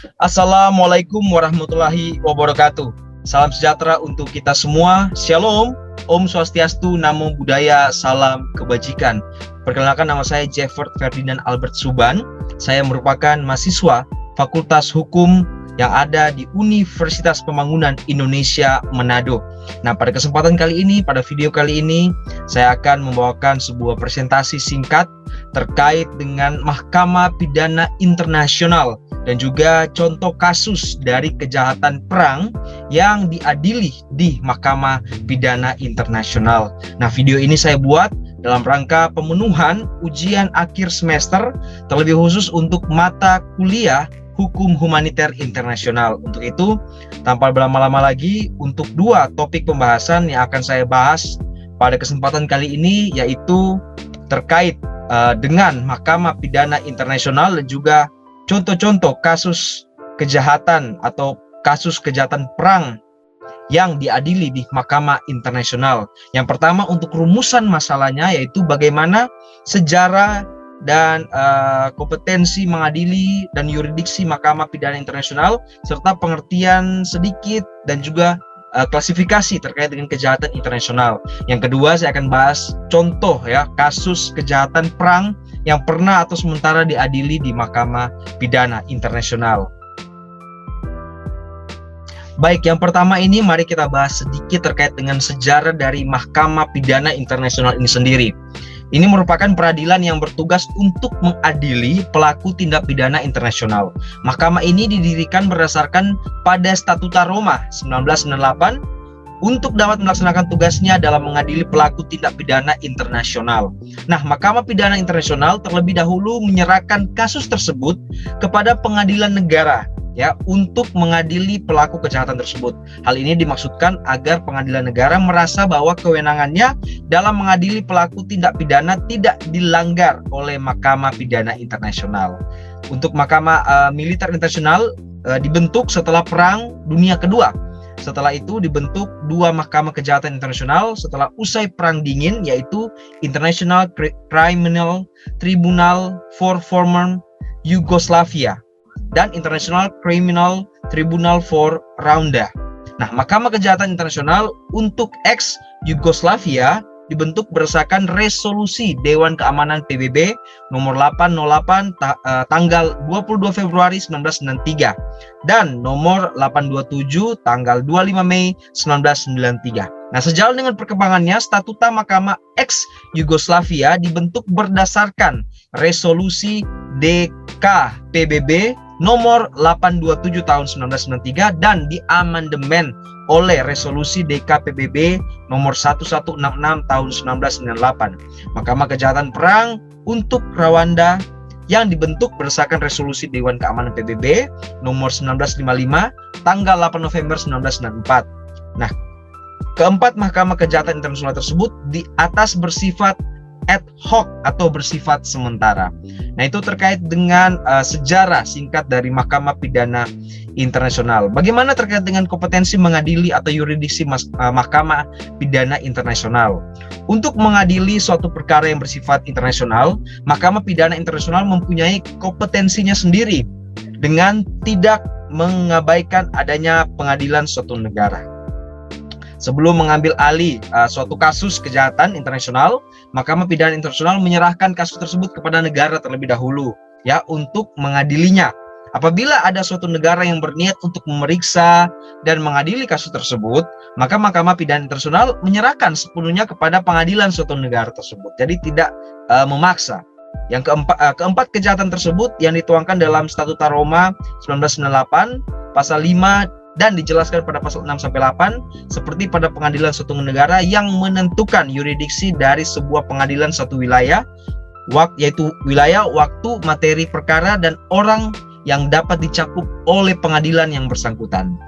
Assalamualaikum warahmatullahi wabarakatuh. Salam sejahtera untuk kita semua. Shalom, Om Swastiastu, Namo Buddhaya, salam kebajikan. Perkenalkan, nama saya Jeffert Ferdinand Albert Suban. Saya merupakan mahasiswa Fakultas Hukum yang ada di Universitas Pembangunan Indonesia Manado. Nah, pada kesempatan kali ini, pada video kali ini, saya akan membawakan sebuah presentasi singkat terkait dengan Mahkamah Pidana Internasional dan juga contoh kasus dari kejahatan perang yang diadili di Mahkamah Pidana Internasional. Nah, video ini saya buat dalam rangka pemenuhan ujian akhir semester, terlebih khusus untuk mata kuliah Hukum Humaniter Internasional. Untuk itu, tanpa berlama-lama lagi, untuk dua topik pembahasan yang akan saya bahas pada kesempatan kali ini, yaitu terkait dengan Mahkamah Pidana Internasional dan juga contoh-contoh kasus kejahatan atau kasus kejahatan perang yang diadili di Mahkamah Internasional. Yang pertama, untuk rumusan masalahnya, yaitu bagaimana sejarah dan kompetensi mengadili dan yuridiksi Mahkamah Pidana Internasional, serta pengertian sedikit dan juga klasifikasi terkait dengan kejahatan internasional. Yang kedua, saya akan bahas contoh kasus kejahatan perang yang pernah atau sementara diadili di Mahkamah Pidana Internasional. Baik, yang pertama ini mari kita bahas sedikit terkait dengan sejarah dari Mahkamah Pidana Internasional ini sendiri. Ini merupakan peradilan yang bertugas untuk mengadili pelaku tindak pidana internasional. Mahkamah ini didirikan berdasarkan pada Statuta Roma 1998 untuk dapat melaksanakan tugasnya dalam mengadili pelaku tindak pidana internasional. Nah, Mahkamah Pidana Internasional terlebih dahulu menyerahkan kasus tersebut kepada pengadilan negara untuk mengadili pelaku kejahatan tersebut. Hal ini dimaksudkan agar pengadilan negara merasa bahwa kewenangannya dalam mengadili pelaku tindak pidana tidak dilanggar oleh Mahkamah Pidana Internasional. Untuk Mahkamah Militer Internasional dibentuk setelah Perang Dunia Kedua. Setelah itu dibentuk dua Mahkamah Kejahatan Internasional setelah usai Perang Dingin, yaitu International Criminal Tribunal for Former Yugoslavia dan International Criminal Tribunal for Rwanda. Nah, Mahkamah Kejahatan Internasional untuk ex-Yugoslavia dibentuk berdasarkan resolusi Dewan Keamanan PBB nomor 808 tanggal 22 Februari 1993 dan nomor 827 tanggal 25 Mei 1993. Nah, sejalan dengan perkembangannya, Statuta Mahkamah ex-Yugoslavia dibentuk berdasarkan resolusi DKPBB nomor 827 tahun 1993 dan diamandemen oleh resolusi DKPBB nomor 1166 tahun 1998. Mahkamah Kejahatan Perang untuk Rwanda yang dibentuk berdasarkan resolusi Dewan Keamanan PBB nomor 1955 tanggal 8 November 1994. Nah, keempat Mahkamah Kejahatan Internasional tersebut di atas bersifat ad hoc atau bersifat sementara. Nah, itu terkait dengan sejarah singkat dari Mahkamah Pidana Internasional. Bagaimana terkait dengan kompetensi mengadili atau yuridiksi Mahkamah Pidana Internasional? Untuk mengadili suatu perkara yang bersifat internasional, Mahkamah Pidana Internasional mempunyai kompetensinya sendiri dengan tidak mengabaikan adanya pengadilan suatu negara. Sebelum mengambil alih suatu kasus kejahatan internasional, Mahkamah Pidana Internasional menyerahkan kasus tersebut kepada negara terlebih dahulu untuk mengadilinya. Apabila ada suatu negara yang berniat untuk memeriksa dan mengadili kasus tersebut, maka Mahkamah Pidana Internasional menyerahkan sepenuhnya kepada pengadilan suatu negara tersebut. Jadi tidak memaksa. Yang keempat kejahatan tersebut yang dituangkan dalam Statuta Roma 1998 pasal 5 dan dijelaskan pada pasal 6-8 seperti pada pengadilan suatu negara yang menentukan yuridiksi dari sebuah pengadilan satu wilayah, yaitu wilayah, waktu, materi perkara, dan orang yang dapat dicakup oleh pengadilan yang bersangkutan.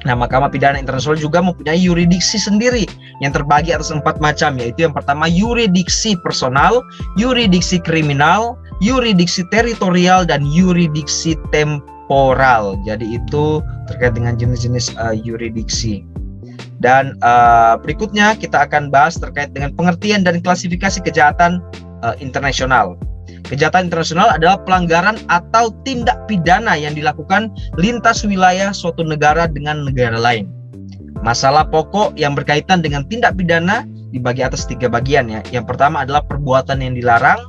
Nah, Mahkamah Pidana Internasional juga mempunyai yuridiksi sendiri yang terbagi atas 4 macam, yaitu yang pertama yuridiksi personal, yuridiksi kriminal, yuridiksi teritorial, dan yuridiksi temporal. Jadi itu terkait dengan jenis-jenis yuridiksi. Dan berikutnya kita akan bahas terkait dengan pengertian dan klasifikasi kejahatan internasional. Kejahatan internasional adalah pelanggaran atau tindak pidana yang dilakukan lintas wilayah suatu negara dengan negara lain. Masalah pokok yang berkaitan dengan tindak pidana dibagi atas 3 bagian ya. Yang pertama adalah perbuatan yang dilarang,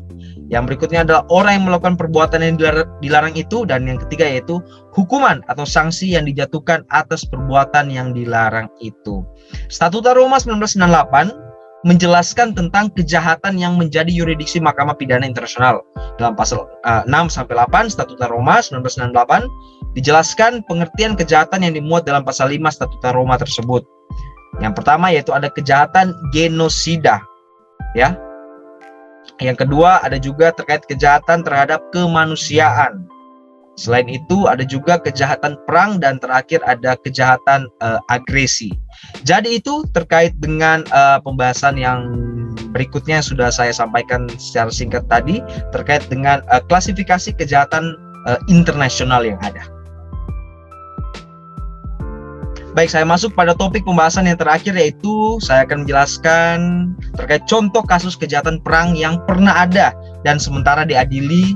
yang berikutnya adalah orang yang melakukan perbuatan yang dilarang itu, dan yang ketiga yaitu hukuman atau sanksi yang dijatuhkan atas perbuatan yang dilarang itu. Statuta Roma 1998 menjelaskan tentang kejahatan yang menjadi yurisdiksi Mahkamah Pidana Internasional. Dalam pasal 6-8 Statuta Roma 1998 dijelaskan pengertian kejahatan yang dimuat dalam pasal 5 Statuta Roma tersebut. Yang pertama yaitu ada kejahatan genosida, ya. Yang kedua ada juga terkait kejahatan terhadap kemanusiaan. Selain itu ada juga kejahatan perang, dan terakhir ada kejahatan agresi. Jadi itu terkait dengan pembahasan yang berikutnya yang sudah saya sampaikan secara singkat tadi terkait dengan klasifikasi kejahatan internasional yang ada. Baik, saya masuk pada topik pembahasan yang terakhir, yaitu saya akan menjelaskan terkait contoh kasus kejahatan perang yang pernah ada dan sementara diadili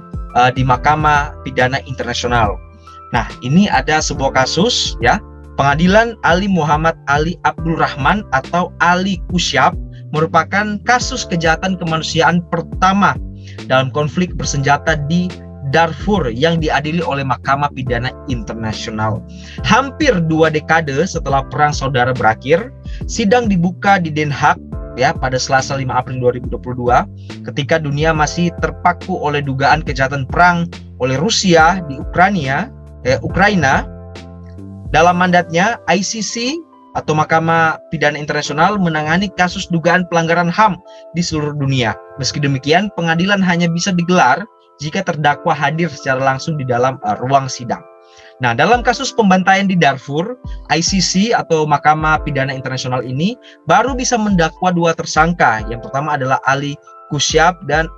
di Mahkamah Pidana Internasional. Nah, ini ada sebuah kasus ya, Pengadilan Ali Muhammad Ali Abdul Rahman atau Ali Kusyap merupakan kasus kejahatan kemanusiaan pertama dalam konflik bersenjata di Darfur yang diadili oleh Mahkamah Pidana Internasional. Hampir 2 dekade setelah Perang Saudara berakhir, sidang dibuka di Den Haag ya pada Selasa 5 April 2022 ketika dunia masih terpaku oleh dugaan kejahatan perang oleh Rusia di Ukraina. Dalam mandatnya, ICC atau Mahkamah Pidana Internasional menangani kasus dugaan pelanggaran HAM di seluruh dunia. Meski demikian, pengadilan hanya bisa digelar jika terdakwa hadir secara langsung di dalam ruang sidang. Nah, dalam kasus pembantaian di Darfur, ICC atau Mahkamah Pidana Internasional ini baru bisa mendakwa 2 tersangka. Yang pertama adalah Ali Kusyap dan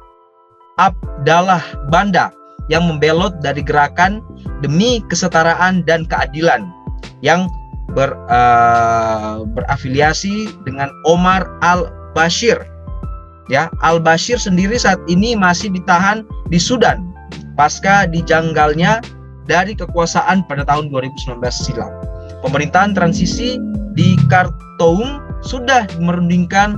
Abdallah Banda yang membelot dari gerakan demi kesetaraan dan keadilan yang berafiliasi dengan Omar al-Bashir. Ya, al-Bashir sendiri saat ini masih ditahan di Sudan pasca dijanggalnya dari kekuasaan pada tahun 2019 silam. Pemerintahan transisi di Khartoum sudah merundingkan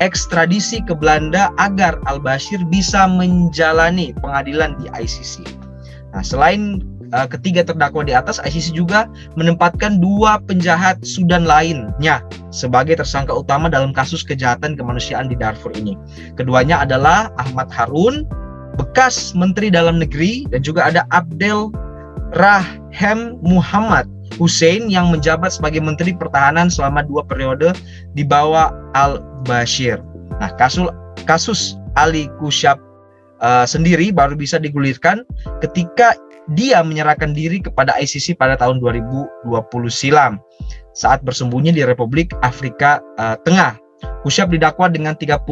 ekstradisi ke Belanda agar al-Bashir bisa menjalani pengadilan di ICC. Nah, selain ketiga terdakwa di atas, ICC juga menempatkan 2 penjahat Sudan lainnya sebagai tersangka utama dalam kasus kejahatan kemanusiaan di Darfur ini. Keduanya adalah Ahmad Harun, bekas Menteri Dalam Negeri, dan juga ada Abdel Rahim Muhammad Hussein yang menjabat sebagai Menteri Pertahanan selama 2 periode di bawah al-Bashir. Nah, kasus Ali Kusyap sendiri baru bisa digulirkan ketika dia menyerahkan diri kepada ICC pada tahun 2020 silam saat bersembunyi di Republik Afrika Tengah. Kusyap didakwa dengan 31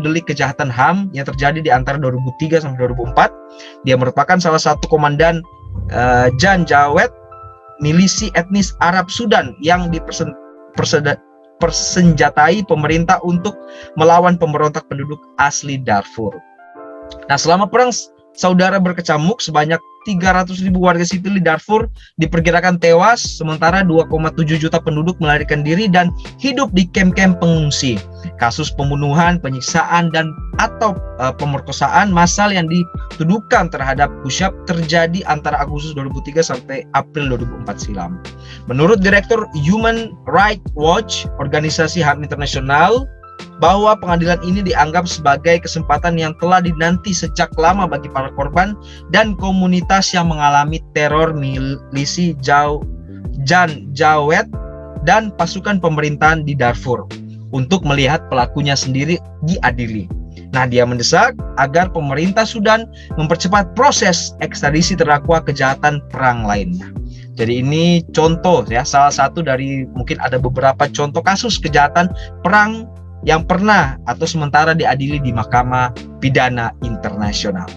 delik kejahatan HAM yang terjadi di antara 2003 sampai 2004. Dia merupakan salah satu komandan Janjaweed, milisi etnis Arab Sudan yang persenjatai pemerintah untuk melawan pemberontak penduduk asli Darfur. Nah, selama perang saudara berkecamuk, sebanyak 300.000 warga sipil di Darfur diperkirakan tewas, sementara 2,7 juta penduduk melarikan diri dan hidup di kamp-kamp pengungsi. Kasus pembunuhan, penyiksaan, dan atau pemerkosaan massal yang dituduhkan terhadap Kusyap terjadi antara Agustus 2003 sampai April 2004 silam. Menurut Direktur Human Rights Watch, organisasi HAM internasional, bahwa pengadilan ini dianggap sebagai kesempatan yang telah dinanti sejak lama bagi para korban dan komunitas yang mengalami teror milisi Janjaweed dan pasukan pemerintahan di Darfur untuk melihat pelakunya sendiri diadili. Nah, dia mendesak agar pemerintah Sudan mempercepat proses ekstradisi terdakwa kejahatan perang lainnya. Jadi ini contoh ya, salah satu dari mungkin ada beberapa contoh kasus kejahatan perang yang pernah atau sementara diadili di Mahkamah Pidana Internasional.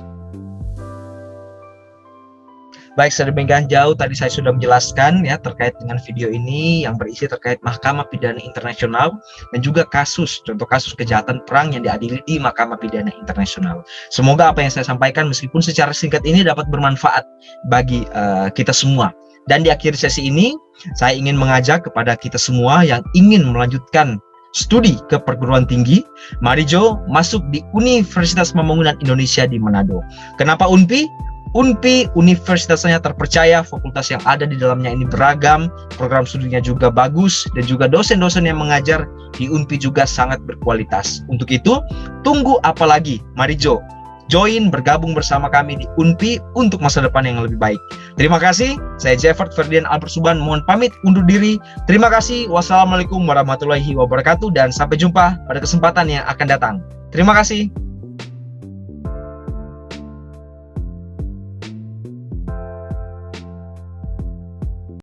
Baik, sedemikian jauh tadi saya sudah menjelaskan ya terkait dengan video ini yang berisi terkait Mahkamah Pidana Internasional dan juga contoh kasus kejahatan perang yang diadili di Mahkamah Pidana Internasional. Semoga apa yang saya sampaikan meskipun secara singkat ini dapat bermanfaat bagi kita semua. Dan di akhir sesi ini, saya ingin mengajak kepada kita semua yang ingin melanjutkan studi ke perguruan tinggi, mari Jo masuk di Universitas Pembangunan Indonesia di Manado. Kenapa UNPI? UNPI universitasnya terpercaya, fakultas yang ada di dalamnya ini beragam, program studinya juga bagus, dan juga dosen-dosen yang mengajar di UNPI juga sangat berkualitas. Untuk itu, tunggu apa lagi? Mari Jo, join bergabung bersama kami di UNPI untuk masa depan yang lebih baik. Terima kasih, saya Jeffert Ferdian Albert Suban, mohon pamit undur diri. Terima kasih, wassalamualaikum warahmatullahi wabarakatuh, dan sampai jumpa pada kesempatan yang akan datang. Terima kasih.